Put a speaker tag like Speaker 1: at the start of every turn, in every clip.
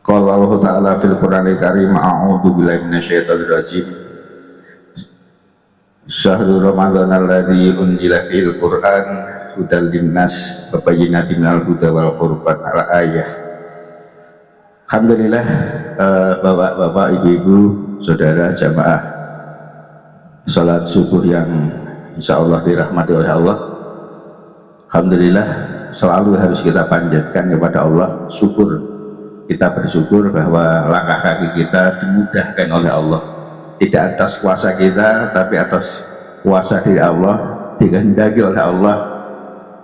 Speaker 1: Qala Allah Ta'ala fil Qur'anil Karim, a'udzu billahi minasyaitonir rajim. Syahrul Ramadan alladzi unzila fil Qur'an hudal linnas wa bayyinatin minal huda wal furqan. Al-ayah. Alhamdulillah, bapak-bapak, ibu-ibu, saudara jamaah salat subuh yang insya Allah dirahmati oleh Allah. Alhamdulillah, selalu harus kita panjatkan kepada Allah syukur. Kita bersyukur bahwa langkah kaki kita dimudahkan oleh Allah, tidak atas kuasa kita tapi atas kuasa dari Allah, dikehendaki oleh Allah.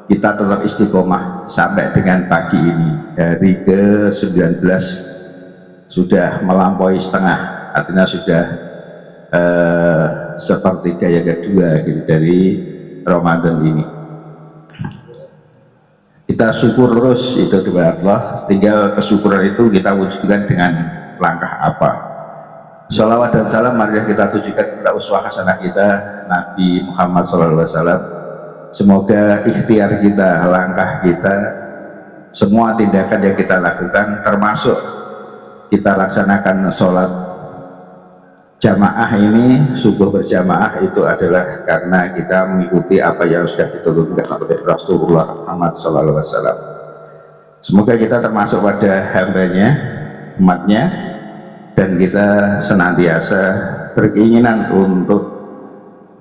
Speaker 1: Kita tetap istiqomah sampai dengan pagi ini, hari ke-19 sudah melampaui setengah, artinya sudah sepertiga yang kedua gitu, dari Ramadan ini. Kita syukur terus itu kepada Allah, tinggal kesyukuran itu kita wujudkan dengan langkah apa. Shalawat dan salam marilah kita tujukan kepada uswah hasanah kita Nabi Muhammad SAW. Semoga ikhtiar kita, langkah kita, semua tindakan yang kita lakukan, termasuk kita laksanakan sholat jamaah ini, subuh berjamaah, itu adalah karena kita mengikuti apa yang sudah diturunkan oleh Rasulullah Muhammad SAW. Semoga kita termasuk pada hambanya, umatnya, dan kita senantiasa berkeinginan untuk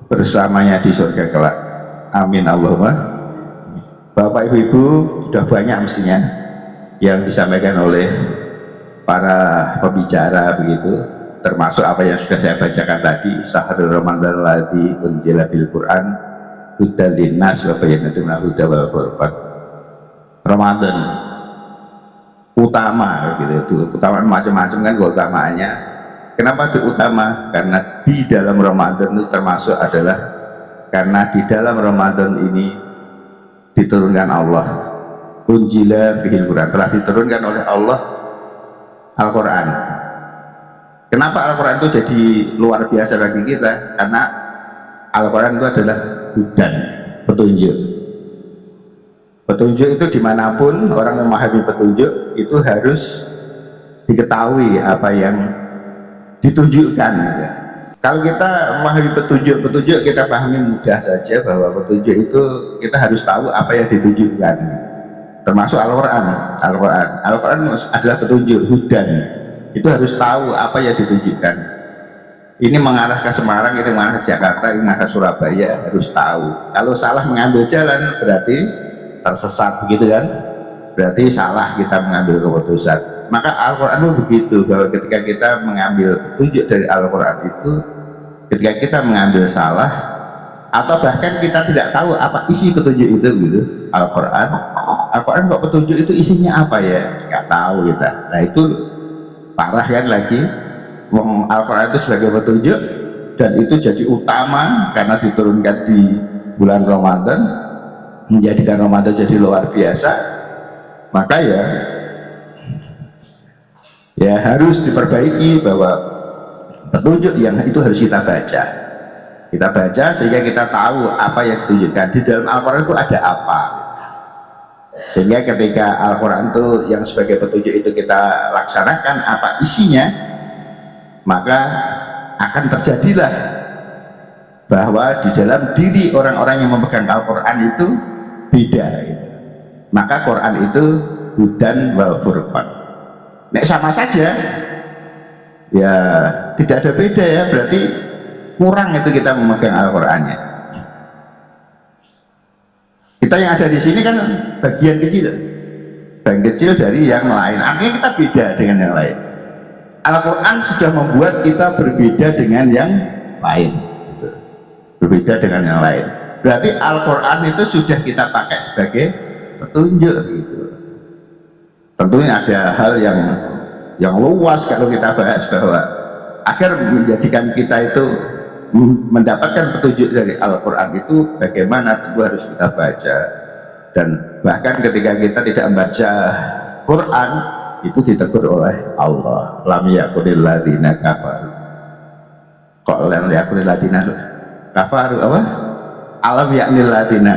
Speaker 1: bersamanya di surga kelak. Amin Allahumma. Bapak Ibu sudah banyak mestinya yang disampaikan oleh para pembicara begitu, termasuk apa yang sudah saya bacakan tadi. Syahrul Ramadan alladzi unzila fil Qur'an hudal linnas wa bayyinatin minal huda wal furqan. Ramadan utama gitu, utama macam-macam kan keutamaannya. Kenapa itu utama? Karena di dalam Ramadan itu termasuk adalah karena di dalam Ramadan ini diturunkan Allah, unzila fil Qur'an, telah diturunkan oleh Allah Al-Quran. Kenapa Al-Quran itu jadi luar biasa bagi kita? Karena Al-Quran itu adalah hudan, petunjuk. Petunjuk itu dimanapun orang memahami petunjuk itu harus diketahui apa yang ditunjukkan. Kalau kita memahami petunjuk kita pahami mudah saja bahwa petunjuk itu kita harus tahu apa yang ditunjukkan. Termasuk Al-Quran. Al-Quran adalah petunjuk, hudan. Itu harus tahu apa yang ditunjukkan. Ini mengarah ke Semarang, ini mengarah ke Jakarta, ini mengarah ke Surabaya, harus tahu. Kalau salah mengambil jalan berarti tersesat, begitu kan? Berarti salah kita mengambil keputusan. Maka Al-Quran itu begitu, bahwa ketika kita mengambil petunjuk dari Al-Quran itu, ketika kita mengambil salah atau bahkan kita tidak tahu apa isi petunjuk itu gitu, Al-Quran kok petunjuk itu isinya apa ya, nggak tahu kita. Nah itu parah kan lagi. Al-Quran itu sebagai petunjuk dan itu jadi utama karena diturunkan di bulan Ramadan, menjadikan Ramadan jadi luar biasa. Maka ya harus diperbaiki bahwa petunjuk yang itu harus kita baca sehingga kita tahu apa yang ditunjukkan di dalam Al-Quran itu ada apa, sehingga ketika Al-Quran itu yang sebagai petunjuk itu kita laksanakan apa isinya, maka akan terjadilah bahwa di dalam diri orang-orang yang memegang Al-Quran itu beda gitu. Maka Quran itu hudan wal furqan. Nek sama saja ya tidak ada beda ya, berarti kurang itu kita memegang Al-Qurannya. Kita yang ada di sini kan bagian kecil dari yang lain, artinya kita beda dengan yang lain. Al-Quran sudah membuat kita berbeda dengan yang lain gitu. Berbeda dengan yang lain, berarti Al-Quran itu sudah kita pakai sebagai petunjuk gitu. Tentunya ada hal yang luas kalau kita bahas, bahwa agar menjadikan kita itu mendapatkan petunjuk dari Al-Quran itu bagaimana, tentu harus kita baca. Dan bahkan ketika kita tidak membaca Quran itu ditegur oleh Allah, lam yakunil ladina kafaru. Kok lam yakunil ladina kafaru apa? Alam yaknil ladina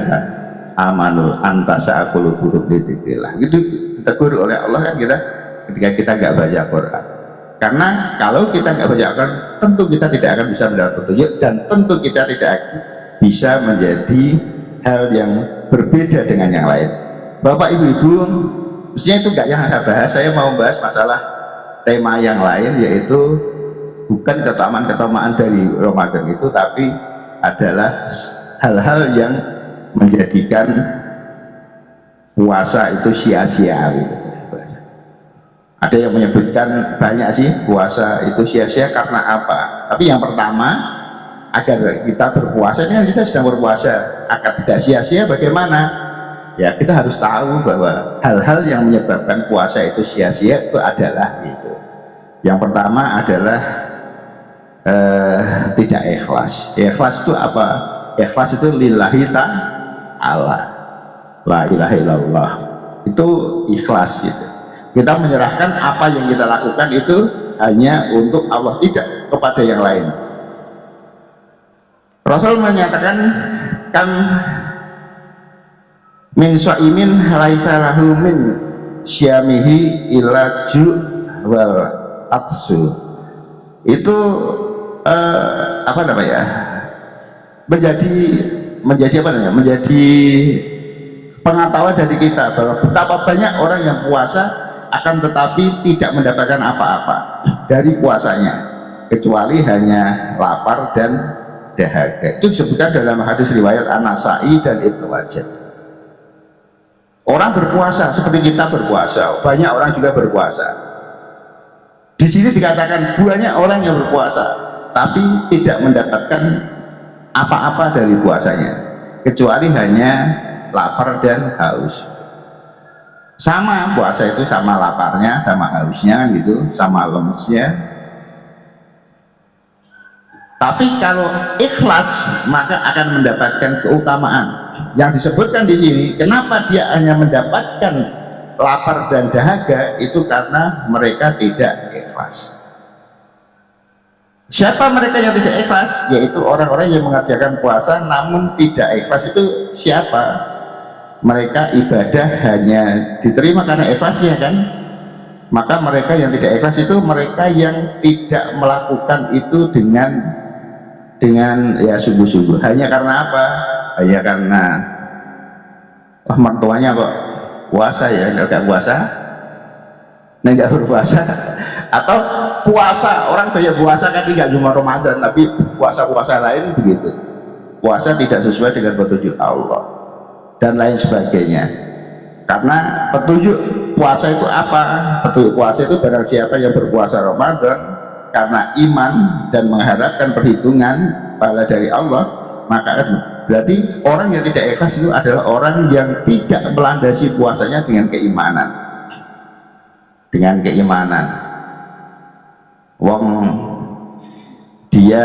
Speaker 1: amanu antasa qulubuhum li dzikrillah. Gitu ditegur oleh Allah kan kita. ketika kita nggak baca Quran. Karena kalau kita nggak baca Quran, tentu kita tidak akan bisa mendapat petunjuk, dan tentu kita tidak bisa menjadi hal yang berbeda dengan yang lain. Bapak Ibu, mestinya itu nggak yang saya bahas. Saya mau bahas masalah tema yang lain, yaitu bukan ketamaan dari Ramadan itu, tapi adalah hal-hal yang menjadikan puasa itu sia-sia gitu. Ada yang menyebutkan banyak sih puasa itu sia-sia karena apa. Tapi yang pertama, agar kita berpuasa, ini kan kita sedang berpuasa, agar tidak sia-sia bagaimana? Ya, kita harus tahu bahwa hal-hal yang menyebabkan puasa itu sia-sia itu adalah gitu. Yang pertama adalah tidak ikhlas. Ikhlas itu apa? Ikhlas itu lillahi ta'ala, la ilaha illallah. Itu ikhlas gitu. Kita menyerahkan apa yang kita lakukan itu hanya untuk Allah, tidak kepada yang lain. Rasul menyatakan, kan min sha'imin laisa lahu min syamihi illa ju' wal atsu. Itu apa namanya? Menjadi apa namanya? Menjadi pengetahuan dari kita bahwa betapa banyak orang yang puasa akan tetapi tidak mendapatkan apa-apa dari puasanya, kecuali hanya lapar dan dahaga. Itu disebutkan dalam hadis riwayat An-Nasa'i dan Ibnu Majah. Orang berpuasa seperti kita berpuasa, banyak orang juga berpuasa. Di sini dikatakan banyak orang yang berpuasa tapi tidak mendapatkan apa-apa dari puasanya, kecuali hanya lapar dan haus. Sama puasa itu, sama laparnya, sama hausnya gitu, sama lemesnya. Tapi kalau ikhlas maka akan mendapatkan keutamaan yang disebutkan di sini. Kenapa dia hanya mendapatkan lapar dan dahaga? Itu karena mereka tidak ikhlas. Siapa mereka yang tidak ikhlas? Yaitu orang-orang yang mengerjakan puasa namun tidak ikhlas. Itu siapa? Mereka ibadah hanya diterima karena ikhlasnya kan. Maka mereka yang tidak ikhlas itu mereka yang tidak melakukan itu dengan ya sungguh-sungguh. Hanya karena apa? Hanya karena mertuanya kok puasa ya, nggak puasa, nggak berpuasa. Atau puasa, orang banyak puasa kan tidak cuma Ramadan, tapi puasa-puasa lain begitu. Puasa tidak sesuai dengan petunjuk Allah dan lain sebagainya. Karena petunjuk puasa itu apa? Petunjuk puasa itu barang siapa yang berpuasa Ramadan karena iman dan mengharapkan perhitungan pahala dari Allah, maka berarti orang yang tidak ikhlas itu adalah orang yang tidak melandasi puasanya dengan keimanan. Dengan keimanan. Wong dia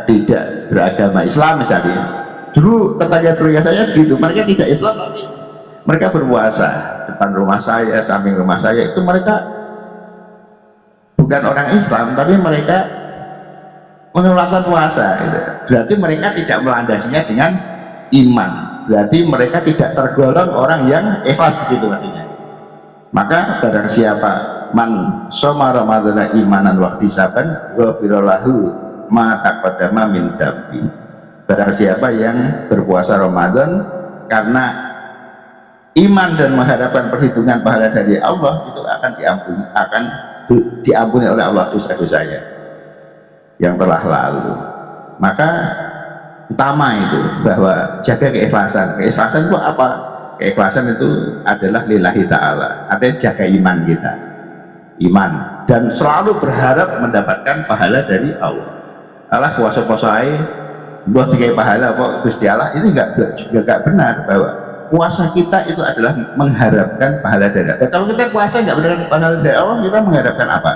Speaker 1: tidak beragama Islam misalnya. Dulu tetangga-tetangga saya gitu, mereka tidak Islam tapi mereka berpuasa depan rumah saya, samping rumah saya, itu mereka bukan orang Islam tapi mereka melakukan puasa gitu. Berarti mereka tidak melandasinya dengan iman, berarti mereka tidak tergolong orang yang ikhlas begitu maksudnya. Maka barang siapa man shoma ramadhana imanan wahtisaban ghafira lahu ma taqaddama min dambi. Barang siapa yang berpuasa Ramadan karena iman dan mengharapkan perhitungan pahala dari Allah, itu akan diampuni oleh Allah dosa-dosanya yang telah lalu. Maka utama itu bahwa jaga keikhlasan. Keikhlasan itu apa? Keikhlasan itu adalah lillahi ta'ala, artinya jaga iman kita, iman, dan selalu berharap mendapatkan pahala dari Allah. Allah puasa-puasai buat dikai pahala kok Gusti Allah, itu juga nggak benar. Bahwa puasa kita itu adalah mengharapkan pahala dari Allah. Dan kalau kita puasa nggak benar pahala dari Allah, kita mengharapkan apa?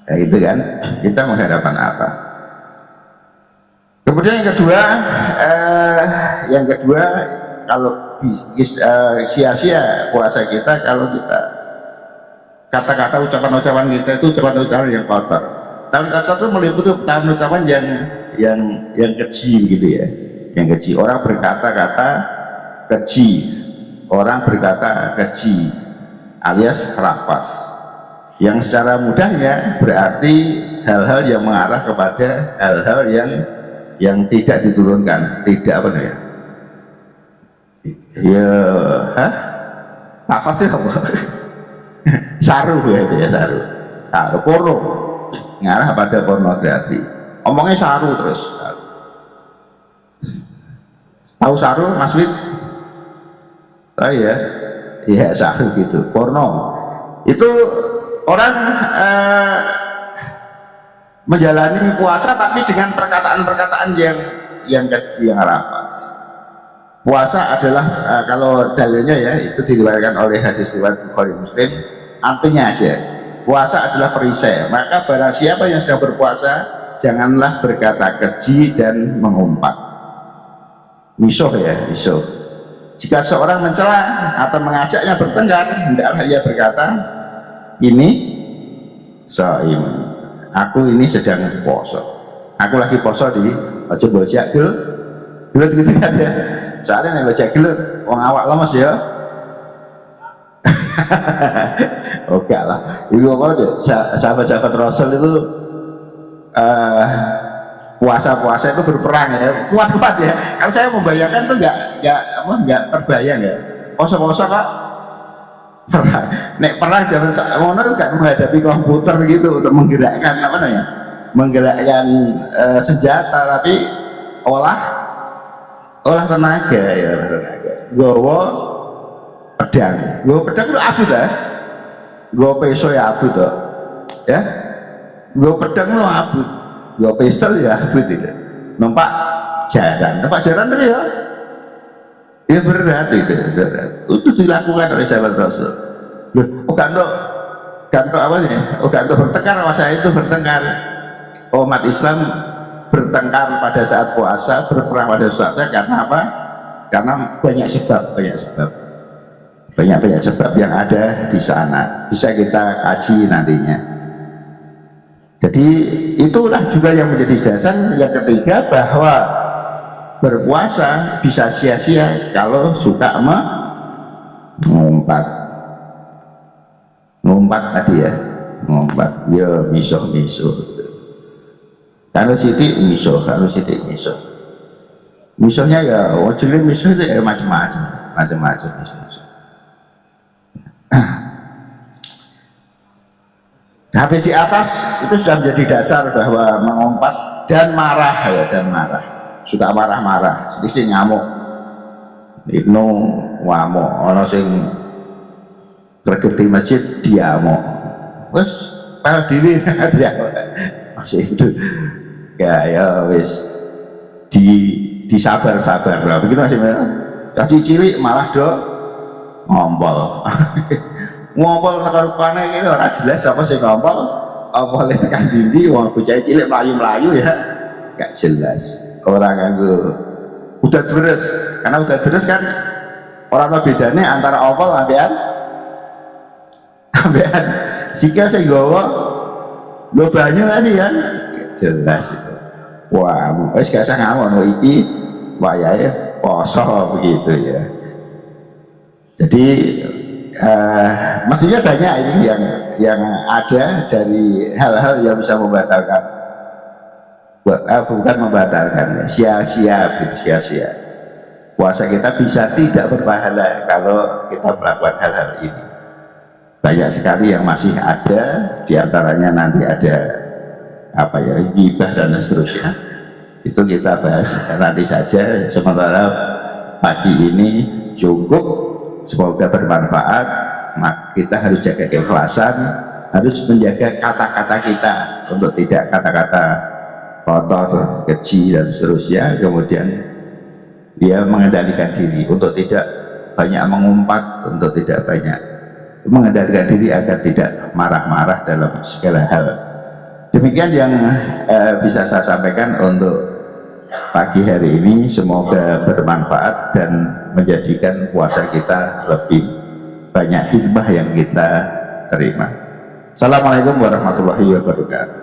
Speaker 1: Ya itu kan, kita mengharapkan apa? Kemudian yang kedua, kalau sia-sia puasa kita kalau kita kata-kata ucapan-ucapan kita itu ucapan-ucapan yang kotor. Tahun kotor itu meliputi tahun ucapan yang keji gitu ya, yang keji. Orang berkata-kata keji, orang berkata keji alias rafas. Yang secara mudahnya berarti hal-hal yang mengarah kepada hal-hal yang tidak diturunkan, tidak apa ya? Ya, nafasnya apa? Saru ya itu ya, saru. Saru porno, ngarah pada pornografi. Omongnya saru terus. Tahu saru, Mas Wid? Oh iya, iya saru gitu. Porno itu orang menjalani puasa tapi dengan perkataan-perkataan yang keji, yang rapas. Puasa adalah kalau dalilnya ya itu diriwayatkan oleh hadis riwayat Bukhari Muslim, artinya aja puasa adalah perisai, maka barang siapa yang sedang berpuasa janganlah berkata keji dan mengumpat. Misuh ya, misuh. Jika seorang mencela atau mengajaknya bertengkar, hendaklah ia berkata, ini shaim, aku ini sedang poso, aku lagi poso di aja bojak gelut gitu kan ya. Soalnya nih baca gelut, wong awak lemes ya. Oke lah, itu apa aja sahabat-sahabat Rasul itu puasa-puasa itu berperang ya, kuat-kuat ya. Kalau saya membayangkan tuh nggak terbayang ya. Poso-poso kok perang. Nek perang zaman mono tuh kan menghadapi komputer gitu untuk menggerakkan apa namanya, menggerakkan senjata, tapi olah tenaga ya, tenaga. Gowo pedang itu abu dah, gowo peso ya abu toh, ya. Gowo pedang lo abu, gowo pistol ya abu tidak. Numpak jaran itu ya berat itu, berat. Itu dilakukan oleh sahabat Rasul. Loh, kanto apa nih? Kanto bertengkar, masa itu bertengkar. Umat Islam bertengkar pada saat puasa, berperang pada saat puasa karena apa? Karena banyak sebab yang ada di sana, bisa kita kaji nantinya. Jadi itulah juga yang menjadi dasar yang ketiga, bahwa berpuasa bisa sia-sia kalau suka mengumpat tadi ya, ngumpat ya, misuh kalau sidik misuh, misuhnya ya wajib misuh itu ya macam-macam misuh. Habis di atas itu sudah menjadi dasar bahwa mengumpat dan marah ya, suka marah-marah, sedikit nyamuk, ibnu wamuk, ono sing tergeti masjid diamuk, wes pel diri dia masih itu. Ya wis disabar-sabar lah begitu masih kasih cilik malah ngompol tekan-tekane ini orang jelas apa sih ngompol apa oleh tekan dindi, wong bocah cilik melayu ya gak jelas. Orang nganggo udah deres, karena udah deres kan orang bedanya antara opol ambean sikil saya gue banyak tadi kan jelas itu. Wah, wis gak usah ngamon iki wayahe poso begitu ya. Jadi mestinya banyak ini yang ada dari hal-hal yang bisa membatalkan, bukan membatalkan, sia-sia puasa kita bisa tidak berpahala kalau kita melakukan hal-hal ini. Banyak sekali yang masih ada, diantaranya nanti ada apa ya, ghibah dan seterusnya, itu kita bahas nanti saja. Sementara pagi ini cukup, semoga bermanfaat. Kita harus jaga keikhlasan, harus menjaga kata-kata kita untuk tidak kata-kata kotor, keji dan seterusnya. Kemudian dia mengendalikan diri untuk tidak banyak mengumpat, untuk tidak banyak mengendalikan diri agar tidak marah-marah dalam segala hal. Demikian yang bisa saya sampaikan untuk pagi hari ini. Semoga bermanfaat dan menjadikan puasa kita lebih banyak hikmah yang kita terima. Assalamualaikum warahmatullahi wabarakatuh.